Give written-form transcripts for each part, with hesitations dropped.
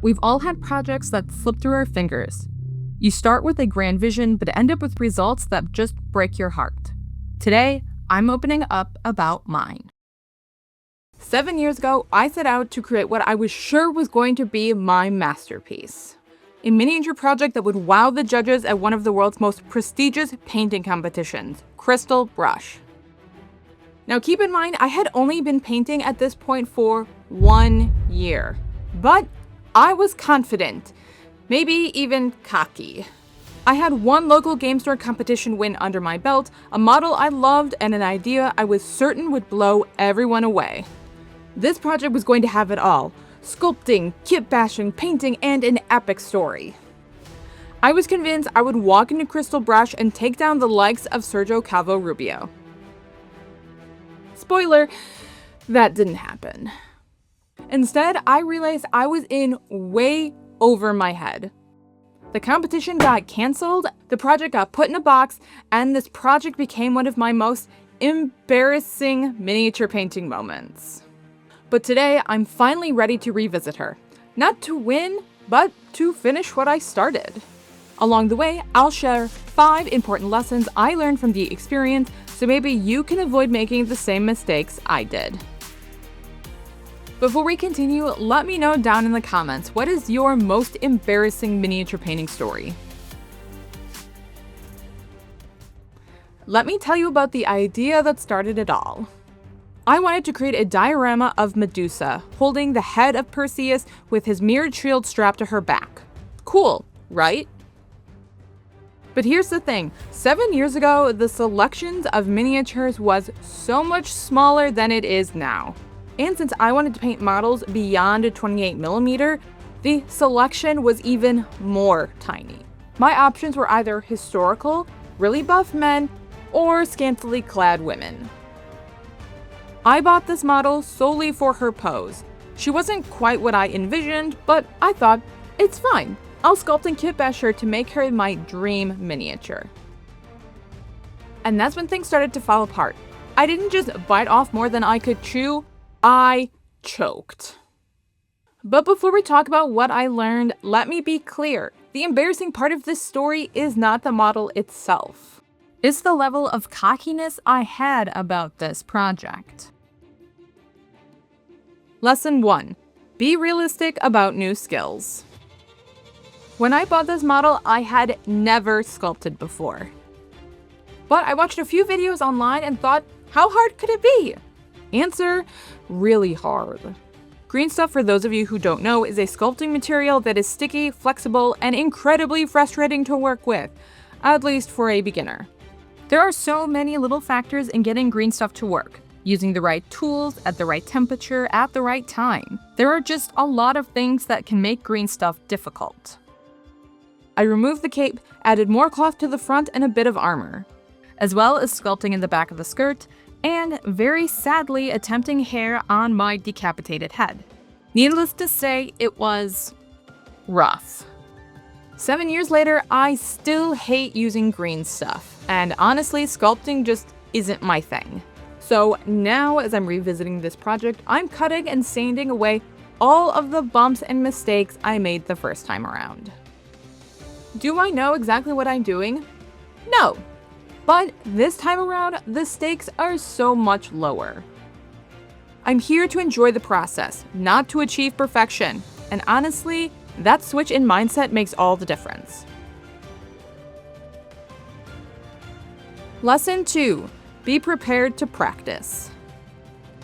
We've all had projects that slip through our fingers. You start with a grand vision, but end up with results that just break your heart. Today, I'm opening up about mine. 7 years ago, I set out to create what I was sure was going to be my masterpiece. A miniature project that would wow the judges at one of the world's most prestigious painting competitions, Crystal Brush. Now keep in mind, I had only been painting at this point for 1 year, but I was confident, maybe even cocky. I had one local game store competition win under my belt, a model I loved, and an idea I was certain would blow everyone away. This project was going to have it all: sculpting, kit bashing, painting, and an epic story. I was convinced I would walk into Crystal Brush and take down the likes of Sergio Calvo Rubio. Spoiler, that didn't happen. Instead, I realized I was in way over my head. The competition got canceled, the project got put in a box, and this project became one of my most embarrassing miniature painting moments. But today, I'm finally ready to revisit her. Not to win, but to finish what I started. Along the way, I'll share 5 important lessons I learned from the experience, so maybe you can avoid making the same mistakes I did. Before we continue, let me know down in the comments, what is your most embarrassing miniature painting story? Let me tell you about the idea that started it all. I wanted to create a diorama of Medusa, holding the head of Perseus with his mirrored shield strapped to her back. Cool, right? But here's the thing, 7 years ago, the selections of miniatures was so much smaller than it is now. And since I wanted to paint models beyond a 28mm, the selection was even more tiny. My options were either historical, really buff men, or scantily clad women. I bought this model solely for her pose. She wasn't quite what I envisioned, but I thought, it's fine. I'll sculpt and kit bash her to make her my dream miniature. And that's when things started to fall apart. I didn't just bite off more than I could chew, I choked. But before we talk about what I learned, let me be clear. The embarrassing part of this story is not the model itself. It's the level of cockiness I had about this project. Lesson 1. Be realistic about new skills. When I bought this model, I had never sculpted before. But I watched a few videos online and thought, how hard could it be? Answer, really hard. Green stuff, for those of you who don't know, is a sculpting material that is sticky, flexible, and incredibly frustrating to work with, at least for a beginner. There are so many little factors in getting green stuff to work. Using the right tools, at the right temperature, at the right time. There are just a lot of things that can make green stuff difficult. I removed the cape, added more cloth to the front and a bit of armor, as well as sculpting in the back of the skirt, and very sadly attempting hair on my decapitated head. Needless to say, it was rough. 7 years later, I still hate using green stuff, and honestly, sculpting just isn't my thing. So now, as I'm revisiting this project, I'm cutting and sanding away all of the bumps and mistakes I made the first time around. Do I know exactly what I'm doing? No. But this time around, the stakes are so much lower. I'm here to enjoy the process, not to achieve perfection. And honestly, that switch in mindset makes all the difference. Lesson 2. Be prepared to practice.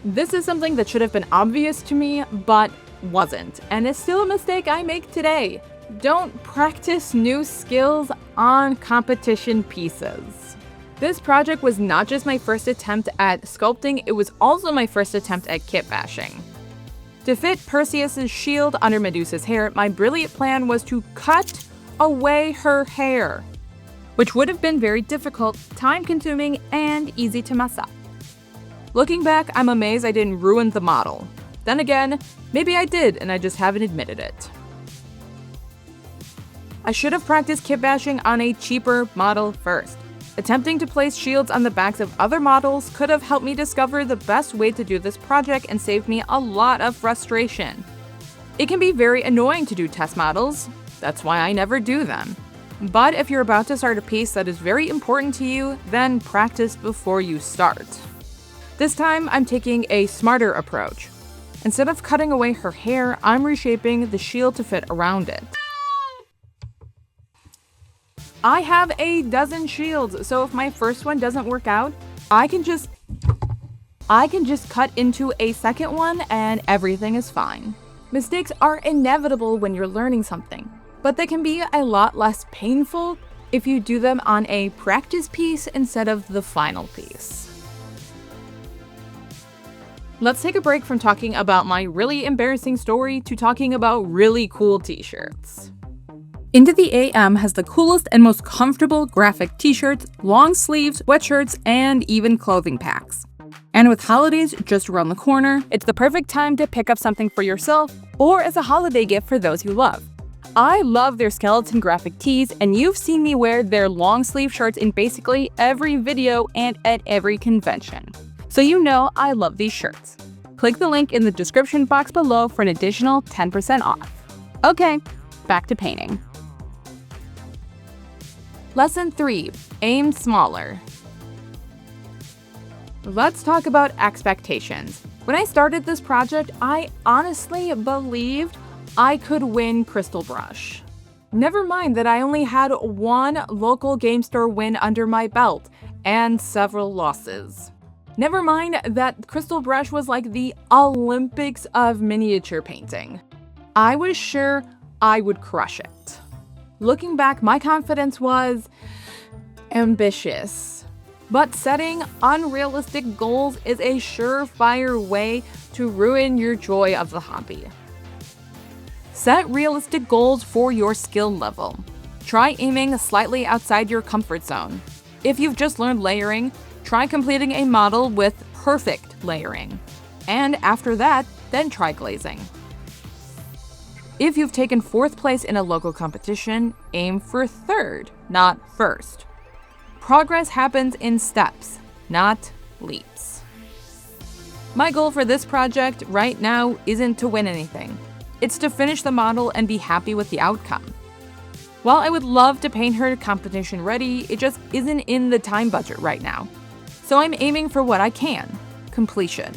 This is something that should have been obvious to me, but wasn't, and is still a mistake I make today. Don't practice new skills on competition pieces. This project was not just my first attempt at sculpting, it was also my first attempt at kit bashing. To fit Perseus' shield under Medusa's hair, my brilliant plan was to cut away her hair, which would have been very difficult, time-consuming, and easy to mess up. Looking back, I'm amazed I didn't ruin the model. Then again, maybe I did and I just haven't admitted it. I should have practiced kit bashing on a cheaper model first. Attempting to place shields on the backs of other models could have helped me discover the best way to do this project and saved me a lot of frustration. It can be very annoying to do test models, that's why I never do them. But if you're about to start a piece that is very important to you, then practice before you start. This time, I'm taking a smarter approach. Instead of cutting away her hair, I'm reshaping the shield to fit around it. I have a dozen shields, so if my first one doesn't work out, I can just cut into a second one and everything is fine. Mistakes are inevitable when you're learning something, but they can be a lot less painful if you do them on a practice piece instead of the final piece. Let's take a break from talking about my really embarrassing story to talking about really cool t-shirts. Into the AM has the coolest and most comfortable graphic t-shirts, long sleeves, sweatshirts, and even clothing packs. And with holidays just around the corner, it's the perfect time to pick up something for yourself or as a holiday gift for those you love. I love their skeleton graphic tees, and you've seen me wear their long sleeve shirts in basically every video and at every convention. So you know I love these shirts. Click the link in the description box below for an additional 10% off. Okay, back to painting. Lesson 3. Aim smaller. Let's talk about expectations. When I started this project, I honestly believed I could win Crystal Brush. Never mind that I only had one local game store win under my belt and several losses. Never mind that Crystal Brush was like the Olympics of miniature painting. I was sure I would crush it. Looking back, my confidence was ambitious. But setting unrealistic goals is a surefire way to ruin your joy of the hobby. Set realistic goals for your skill level. Try aiming slightly outside your comfort zone. If you've just learned layering, try completing a model with perfect layering. And after that, then try glazing. If you've taken 4th place in a local competition, aim for 3rd, not 1st. Progress happens in steps, not leaps. My goal for this project right now isn't to win anything. It's to finish the model and be happy with the outcome. While I would love to paint her competition ready, it just isn't in the time budget right now. So I'm aiming for what I can, completion.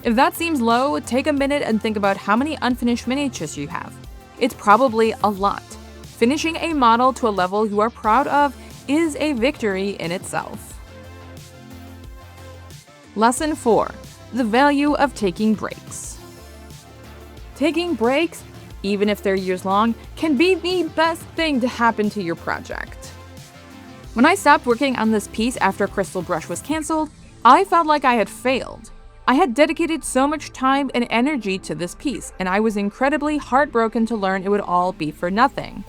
If that seems low, take a minute and think about how many unfinished miniatures you have. It's probably a lot. Finishing a model to a level you are proud of is a victory in itself. Lesson 4. The value of taking breaks. Taking breaks, even if they're years long, can be the best thing to happen to your project. When I stopped working on this piece after Crystal Brush was canceled, I felt like I had failed. I had dedicated so much time and energy to this piece, and I was incredibly heartbroken to learn it would all be for nothing.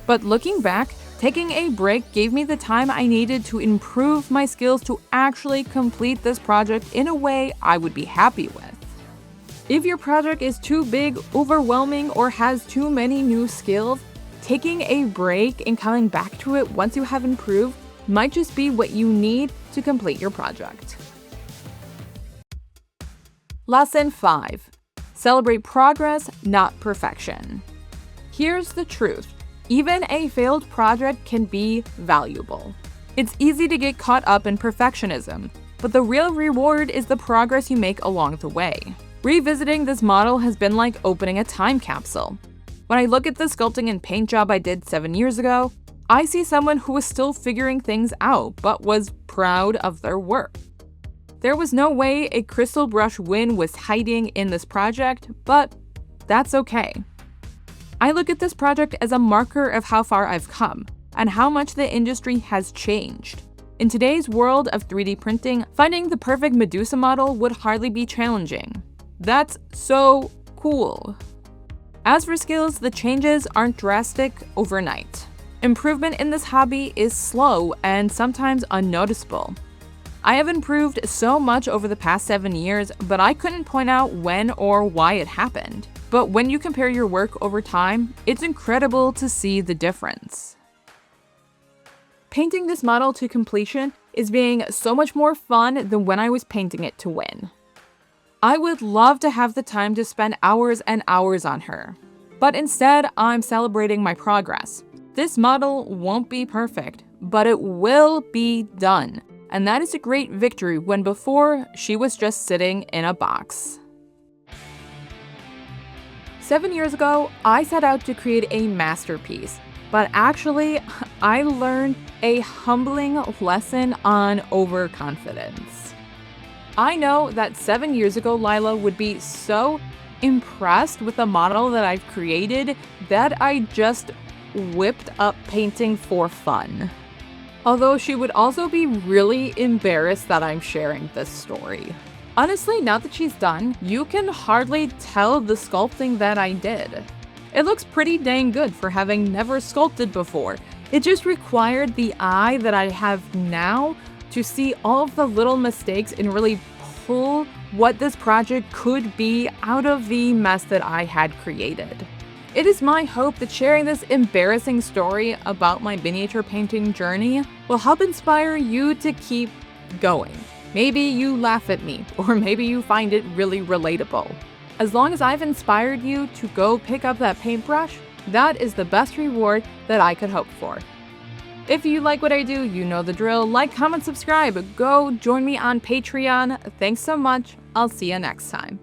But looking back, taking a break gave me the time I needed to improve my skills to actually complete this project in a way I would be happy with. If your project is too big, overwhelming, or has too many new skills, taking a break and coming back to it once you have improved might just be what you need to complete your project. Lesson 5. Celebrate progress, not perfection. Here's the truth. Even a failed project can be valuable. It's easy to get caught up in perfectionism, but the real reward is the progress you make along the way. Revisiting this model has been like opening a time capsule. When I look at the sculpting and paint job I did 7 years ago, I see someone who was still figuring things out, but was proud of their work. There was no way a Crystal Brush win was hiding in this project, but that's okay. I look at this project as a marker of how far I've come, and how much the industry has changed. In today's world of 3D printing, finding the perfect Medusa model would hardly be challenging. That's so cool. As for skills, the changes aren't drastic overnight. Improvement in this hobby is slow and sometimes unnoticeable. I have improved so much over the past 7 years, but I couldn't point out when or why it happened. But when you compare your work over time, it's incredible to see the difference. Painting this model to completion is being so much more fun than when I was painting it to win. I would love to have the time to spend hours and hours on her. But instead, I'm celebrating my progress. This model won't be perfect, but it will be done. And that is a great victory when before she was just sitting in a box. 7 years ago, I set out to create a masterpiece, but actually, I learned a humbling lesson on overconfidence. I know that 7 years ago, Lyla would be so impressed with the model that I've created that I just whipped up painting for fun. Although she would also be really embarrassed that I'm sharing this story. Honestly, now that she's done, you can hardly tell the sculpting that I did. It looks pretty dang good for having never sculpted before. It just required the eye that I have now to see all of the little mistakes and really pull what this project could be out of the mess that I had created. It is my hope that sharing this embarrassing story about my miniature painting journey will help inspire you to keep going. Maybe you laugh at me, or maybe you find it really relatable. As long as I've inspired you to go pick up that paintbrush, that is the best reward that I could hope for. If you like what I do, you know the drill. Like, comment, subscribe. Go join me on Patreon. Thanks so much. I'll see you next time.